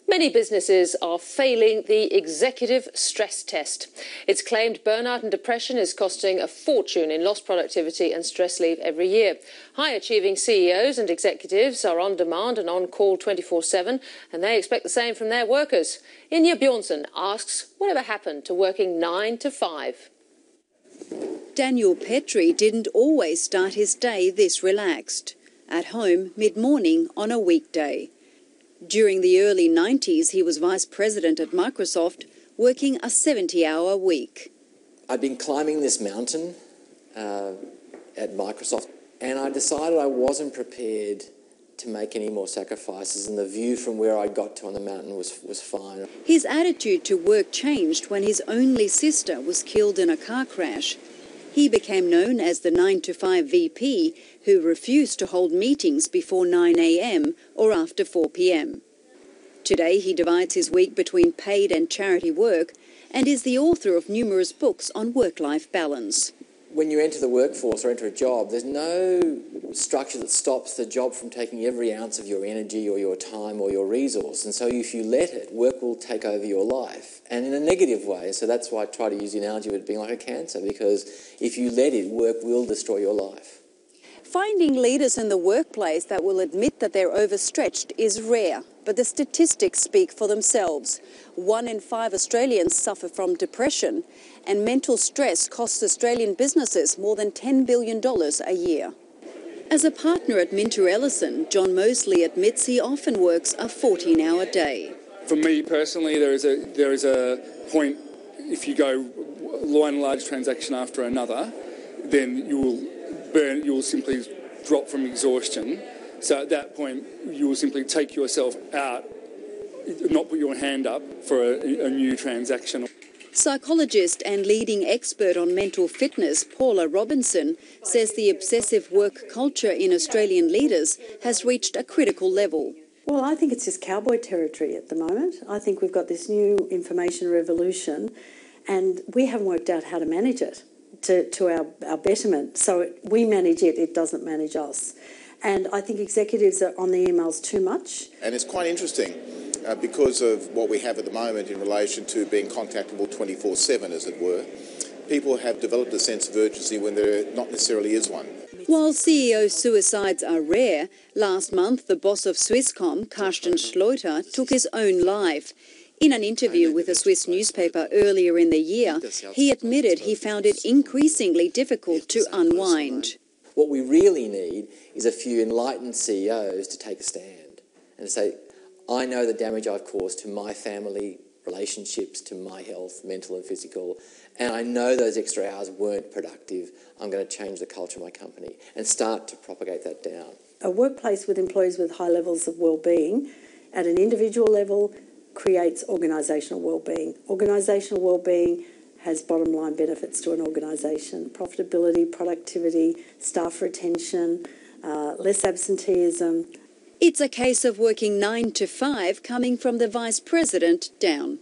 Many businesses are failing the executive stress test. It's claimed burnout and depression is costing a fortune in lost productivity and stress leave every year. High-achieving CEOs and executives are on demand and on call 24/7, and they expect the same from their workers. Inya Bjornsson asks whatever happened to working 9 to 5. Daniel Petrie didn't always start his day this relaxed. At home, mid-morning on a weekday. During the early 90s, he was vice president at Microsoft, working a 70-hour week. I'd been climbing this mountain at Microsoft, and I decided I wasn't prepared to make any more sacrifices, and the view from where I got to on the mountain was fine. His attitude to work changed when his only sister was killed in a car crash. He became known as the 9 to 5 VP, who refused to hold meetings before 9 a.m. or after 4 p.m. Today he divides his week between paid and charity work and is the author of numerous books on work-life balance. When you enter the workforce or enter a job, there's no structure that stops the job from taking every ounce of your energy or your time or your resource. And so if you let it, work will take over your life, and in a negative way. So that's why I try to use the analogy of it being like a cancer, because if you let it, work will destroy your life. Finding leaders in the workplace that will admit that they're overstretched is rare, but the statistics speak for themselves. 1 in 5 Australians suffer from depression, and mental stress costs Australian businesses more than $10 billion a year. As a partner at Minter Ellison, John Mosley admits he often works a 14-hour day. For me personally, there is a point, if you go one large transaction after another, then you will simply drop from exhaustion. So at that point, you will simply take yourself out, not put your hand up for a new transaction. Psychologist and leading expert on mental fitness, Paula Robinson, says the obsessive work culture in Australian leaders has reached a critical level. Well, I think it's just cowboy territory at the moment. I think we've got this new information revolution and we haven't worked out how to manage it to our betterment. So we manage it, it doesn't manage us. And I think executives are on the emails too much. And it's quite interesting because of what we have at the moment in relation to being contactable 24/7, as it were. People have developed a sense of urgency when there not necessarily is one. While CEO suicides are rare, last month the boss of Swisscom, Carsten Schleuter, took his own life. In an interview with a Swiss newspaper earlier in the year, he admitted he found it increasingly difficult to unwind. What we really need is a few enlightened CEOs to take a stand and say, I know the damage I've caused to my family, relationships, to my health, mental and physical, and I know those extra hours weren't productive. I'm going to change the culture of my company and start to propagate that down. A workplace with employees with high levels of well-being at an individual level creates organisational well-being. Organisational well-being has bottom line benefits to an organisation: profitability, productivity, staff retention, less absenteeism. It's a case of working 9 to 5 coming from the vice president down.